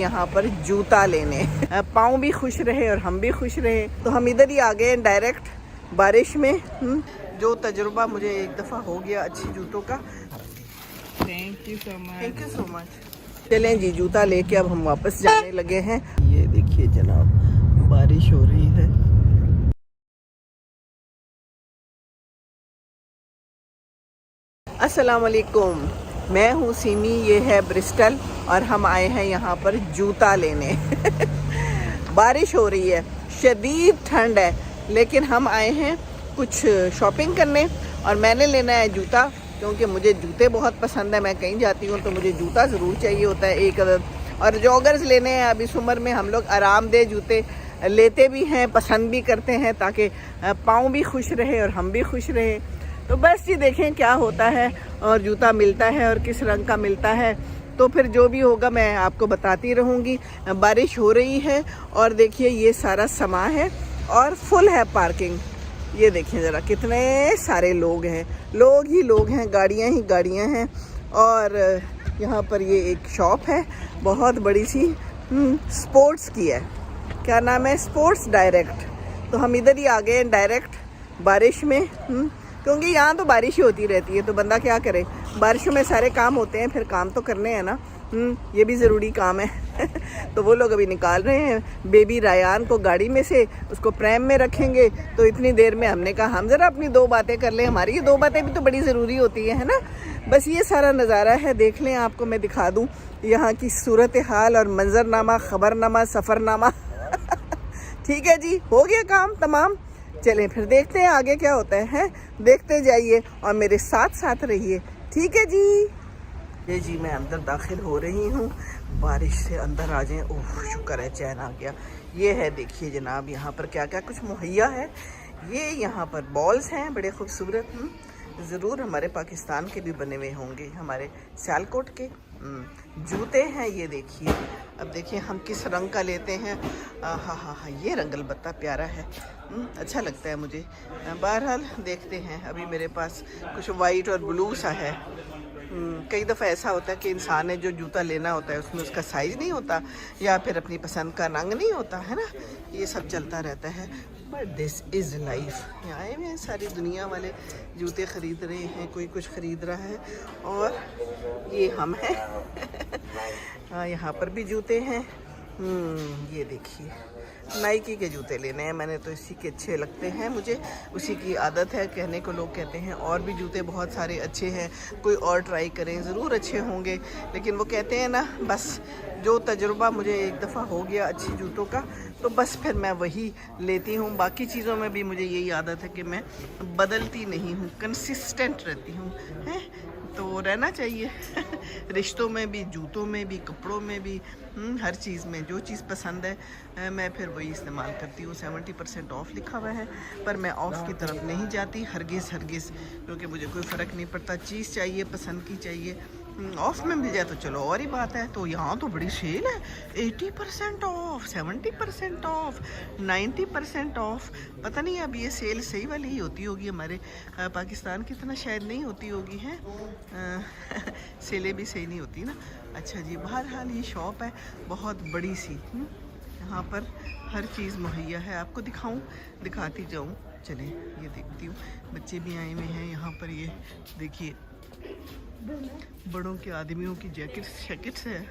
यहाँ पर जूता लेने। पाँव भी खुश रहे और हम भी खुश रहे, तो हम इधर ही आ गए डायरेक्ट बारिश में। जो तजुर्बा मुझे एक दफ़ा हो गया अच्छी जूतों का। Thank you so much. Thank you so much. चलें जी, जूता लेके अब हम वापस जाने लगे हैं। ये देखिए जनाब, बारिश हो रही है। अस्सलाम वालेकुम, मैं हूँ सीमी, ये है ब्रिस्टल और हम आए हैं यहाँ पर जूता लेने। बारिश हो रही है, शदीद ठंड है, लेकिन हम आए हैं कुछ शॉपिंग करने और मैंने लेना है जूता, क्योंकि मुझे जूते बहुत पसंद है। मैं कहीं जाती हूँ तो मुझे जूता ज़रूर चाहिए होता है एक अदद। और जॉगर्स लेने हैं। अब इस उम्र में हम लोग आरामदेह जूते लेते भी हैं, पसंद भी करते हैं, ताकि पाँव भी खुश रहे और हम भी खुश रहे। तो बस ये देखें क्या होता है और जूता मिलता है और किस रंग का मिलता है, तो फिर जो भी होगा मैं आपको बताती रहूँगी। बारिश हो रही है और देखिए ये सारा समा है और फुल है पार्किंग। ये देखिए ज़रा, कितने सारे लोग हैं, लोग ही लोग हैं, गाड़ियाँ ही गाड़ियाँ हैं। और यहाँ पर ये एक शॉप है बहुत बड़ी सी, स्पोर्ट्स की है। क्या नाम है? Sports direct. तो हम इधर ही आ गए डायरेक्ट बारिश में, क्योंकि यहाँ तो बारिश ही होती रहती है, तो बंदा क्या करे, बारिशों में सारे काम होते हैं, फिर काम तो करने हैं ना। ये भी ज़रूरी काम है। तो वो लोग अभी निकाल रहे हैं बेबी रायान को गाड़ी में से, उसको प्रैम में रखेंगे। तो इतनी देर में हमने कहा हम ज़रा अपनी दो बातें कर लें, हमारी ये दो बातें भी तो बड़ी ज़रूरी होती है ना। बस ये सारा नज़ारा है, देख लें, आपको मैं दिखा दूँ यहाँ की सूरत हाल और मंजरनामा, ख़बरनामा, सफ़रनामा। ठीक है जी, हो गया काम तमाम। चलें फिर देखते हैं आगे क्या होता है, देखते जाइए और मेरे साथ साथ रहिए। ठीक है जी। ये जी मैं अंदर दाखिल हो रही हूँ, बारिश से अंदर आ जाएं। ओह शुक्र है, चैन आ गया। ये है देखिए जनाब, यहाँ पर क्या क्या कुछ मुहैया है। ये यहाँ पर बॉल्स हैं बड़े खूबसूरत, ज़रूर हमारे पाकिस्तान के भी बने हुए होंगे, हमारे सियालकोट के। जूते हैं ये देखिए। अब देखिए हम किस रंग का लेते हैं। हाँ हाँ हाँ, ये रंग अलबत्ता प्यारा है, अच्छा लगता है मुझे। बहरहाल देखते हैं। अभी मेरे पास कुछ वाइट और ब्लू सा है। कई दफ़ा ऐसा होता है कि इंसान ने जो जूता लेना होता है उसमें उसका साइज़ नहीं होता, या फिर अपनी पसंद का रंग नहीं होता है ना, ये सब चलता रहता है। But this is life. यहाँ आए हुए हैं, सारी दुनिया वाले जूते ख़रीद रहे हैं, कोई कुछ ख़रीद रहा है और ये हम हैं। हाँ, यहाँ पर भी जूते हैं। ये देखिए, नाइकी के जूते लेने हैं मैंने, तो इसी के अच्छे लगते हैं मुझे, उसी की आदत है कहने को। लोग कहते हैं और भी जूते बहुत सारे अच्छे हैं, कोई और ट्राई करें, ज़रूर अच्छे होंगे। लेकिन वो कहते हैं ना, बस जो तजुर्बा मुझे एक दफ़ा हो गया अच्छी जूतों का, तो बस फिर मैं वही लेती हूँ। बाकी चीज़ों में भी मुझे यही आदत है कि मैं बदलती नहीं हूँ, कंसिस्टेंट रहती हूँ, हैं, तो रहना चाहिए। रिश्तों में भी, जूतों में भी, कपड़ों में भी, हर चीज़ में जो चीज़ पसंद है मैं फिर वही इस्तेमाल करती हूँ। 70% ऑफ़ लिखा हुआ है, पर मैं ऑफ़ की तरफ नहीं जाती हरगिज़, क्योंकि मुझे कोई फ़र्क नहीं पड़ता। चीज़ चाहिए, पसंद की चाहिए, ऑफ़ में मिल जाए तो चलो और ही बात है। तो यहाँ तो बड़ी सेल है, 80% ऑफ़, 70% ऑफ़, 90% ऑफ़। पता नहीं अब ये सेल सही वाली ही होती होगी, हमारे पाकिस्तान की तरह शायद नहीं होती होगी, हैं। सेलें भी सही नहीं होती ना। अच्छा जी, बहरहाल ये शॉप है बहुत बड़ी सी, यहाँ पर हर चीज़ मुहैया है। आपको दिखाती जाऊँ, चलें ये देखती हूँ। बच्चे भी आए हुए हैं यहाँ पर, ये देखिए बड़ों के, आदमियों की जैकेट्स है,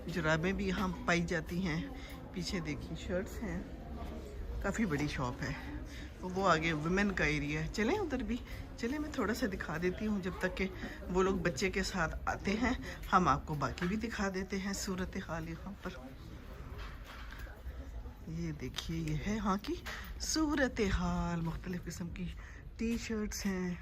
जुराबें भी यहाँ पाई जाती हैं। पीछे देखिए शर्ट्स हैं, काफ़ी बड़ी शॉप है। वो आगे वुमेन का एरिया है, चलें उधर भी चलें, मैं थोड़ा सा दिखा देती हूँ। जब तक के वो लोग बच्चे के साथ आते हैं, हम आपको बाकी भी दिखा देते हैं सूरत हाल यहाँ पर। ये देखिए, ये है यहाँ की सूरत हाल। मुख्तलिफ़ किस्म की टी शर्ट्स हैं,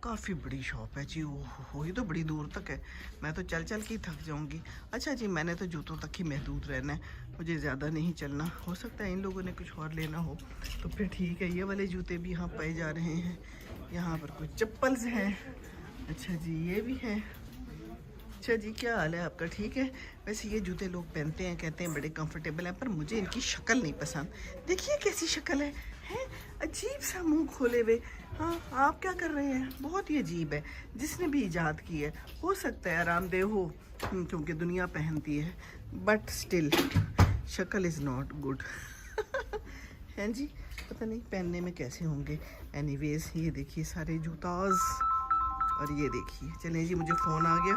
काफ़ी बड़ी शॉप है जी। हो ये तो बड़ी दूर तक है, मैं तो चल के ही थक जाऊंगी। अच्छा जी, मैंने तो जूतों तक ही महदूद रहना है, मुझे ज़्यादा नहीं चलना। हो सकता है इन लोगों ने कुछ और लेना हो तो फिर ठीक है। ये वाले जूते भी यहाँ पाए जा रहे हैं। यहाँ पर कुछ चप्पल्स हैं। अच्छा जी, ये भी है। अच्छा जी, क्या हाल है आपका? ठीक है। वैसे ये जूते लोग पहनते हैं, कहते हैं बड़े कंफर्टेबल हैं, पर मुझे इनकी शक्ल नहीं पसंद। देखिए कैसी शक्ल है, अजीब सा मुंह खोले हुए। हाँ, आप क्या कर रहे हैं? बहुत ही अजीब है। जिसने भी इजाद की है, हो सकता है आरामदेह हो, क्योंकि दुनिया पहनती है, बट स्टिल शक्ल इज़ नॉट गुड। हैं जी, पता नहीं पहनने में कैसे होंगे। एनीवेज ये देखिए सारे जूताज, और ये देखिए। चलें जी, मुझे फ़ोन आ गया,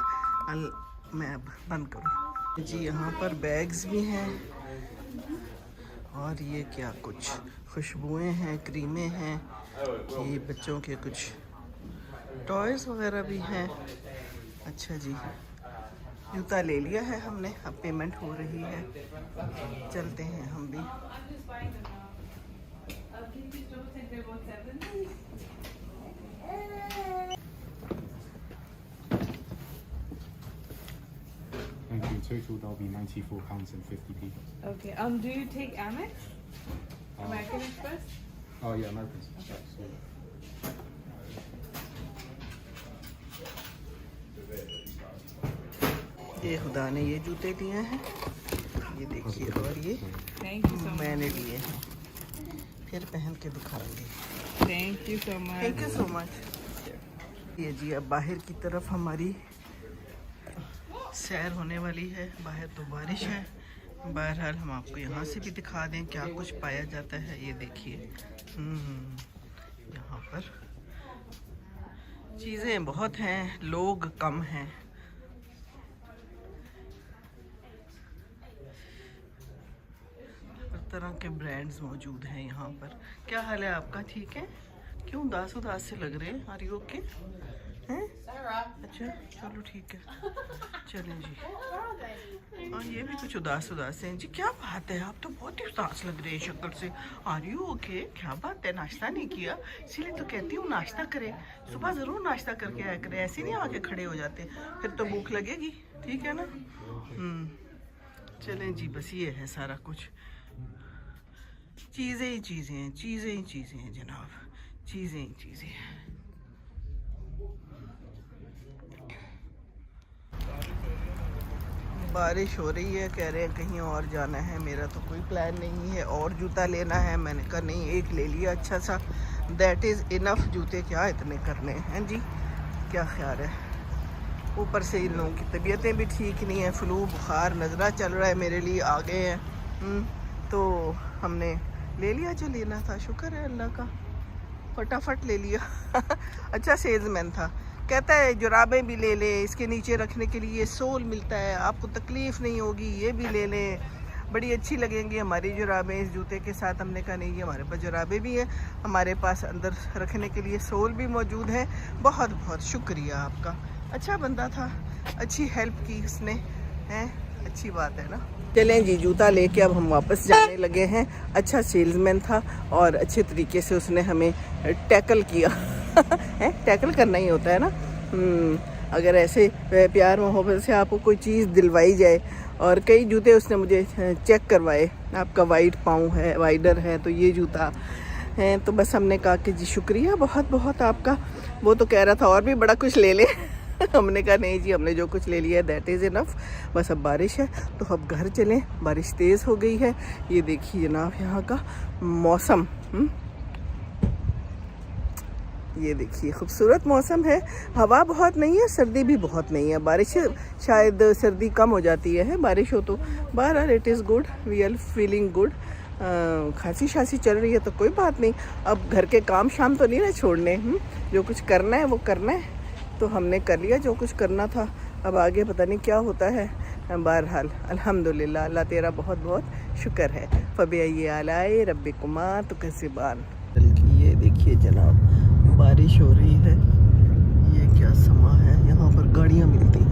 मैं अब बंद करूँ जी। यहाँ पर बैग्स भी हैं, और ये क्या कुछ खुशबुएं हैं, क्रीमें हैं, ये बच्चों के कुछ टॉयज़ वगैरह भी हैं। अच्छा जी, जूता ले लिया है हमने, अब पेमेंट हो रही है, चलते हैं हम भी। Thank you. In total, that'll be £94.50. Okay. Do you take Amex? American Express? Oh yeah, American Express. So, ये खुदा ने ये जूते दिए हैं, ये देखिए, और ये Thank you so much. मैंने लिए हैं, फिर पहन के दिखाऊंगी। Thank you so much. Thank you so much. ये जी, अब बाहर की तरफ हमारी सैर होने वाली है। बाहर तो बारिश है, बहरहाल हम आपको यहाँ से भी दिखा दें क्या कुछ पाया जाता है। ये देखिए, यहाँ पर चीज़ें बहुत हैं, लोग कम हैं। हर तरह के ब्रांड्स मौजूद हैं यहाँ पर। क्या हाल है आपका? ठीक है? क्यों उदास उदास से लग रहे हैं? Are you okay? हैं? अच्छा, चलो ठीक है, चलें जी। और ये भी कुछ उदास उदास हैं जी। क्या बात है, आप तो बहुत ही उदास लग रहे हैं शक्ल से। Are you okay? क्या बात है, नाश्ता नहीं किया? इसीलिए तो कहती हूँ नाश्ता करें, सुबह ज़रूर नाश्ता करके आया करें, ऐसे नहीं आके खड़े हो जाते, फिर तो भूख लगेगी। ठीक है ना? चलें जी, बस ये है सारा कुछ। चीज़ें ही चीज़ें हैं, चीज़ें ही चीज़ें हैं जनाब, चीज़ें ही चीज़ें हैं। बारिश हो रही है, कह रहे हैं कहीं और जाना है। मेरा तो कोई प्लान नहीं है, और जूता लेना है। मैंने कहा नहीं, एक ले लिया अच्छा सा, दैट इज़ इनफ। जूते क्या इतने करने हैं जी, क्या ख्याल है? ऊपर से इन लोगों की तबीयतें भी ठीक नहीं है, फ्लू बुखार नज़रा चल रहा है, मेरे लिए आ गए हैं। तो हमने ले लिया जो लेना था, शुक्र है अल्लाह का, फटाफट ले लिया। अच्छा सेल्समैन था, कहता है जुराबें भी ले ले, इसके नीचे रखने के लिए सोल मिलता है, आपको तकलीफ़ नहीं होगी, ये भी ले लें, बड़ी अच्छी लगेंगी हमारी जुराबें इस जूते के साथ। हमने कहा नहीं, हमारे पास जुराबें भी हैं, हमारे पास अंदर रखने के लिए सोल भी मौजूद है। बहुत बहुत शुक्रिया आपका, अच्छा बंदा था, अच्छी हेल्प की उसने, हैं, अच्छी बात है ना। चलें जी, जूता लेके अब हम वापस जाने लगे हैं। अच्छा सेल्समैन था और अच्छे तरीके से उसने हमें टैकल किया। है, टैकल करना ही होता है ना। अगर ऐसे प्यार मोहब्बत से आपको कोई चीज़ दिलवाई जाए। और कई जूते उसने मुझे चेक करवाए, आपका वाइड पाँव है, वाइडर है, तो ये जूता है। तो बस हमने कहा कि जी शुक्रिया बहुत बहुत आपका। वो तो कह रहा था और भी बड़ा कुछ ले ले। हमने कहा नहीं जी, हमने जो कुछ ले लिया है दैट इज़ इनफ। बस अब बारिश है तो अब घर चलें, बारिश तेज़ हो गई है। ये देखिए जनाब यहाँ का मौसम, ये देखिए खूबसूरत मौसम है। हवा बहुत नहीं है, सर्दी भी बहुत नहीं है। बारिश शायद सर्दी कम हो जाती है, बारिश हो तो। बहरहाल it is good, we are feeling good. खांसी शांसी चल रही है तो कोई बात नहीं। अब घर के काम शाम तो नहीं ना छोड़ने, जो कुछ करना है वो करना है। तो हमने कर लिया जो कुछ करना था, अब आगे पता नहीं क्या होता है। बहरहाल अल्हम्दुलिल्लाह, अल्लाह तेरा बहुत बहुत शुक्र है। फ़बिअय्यि आलाए रब्बिकुमा तुकज़्ज़िबान। ये देखिए जनाब, बारिश हो रही है, ये क्या समा है, यहाँ पर गाड़ियाँ मिलती हैं।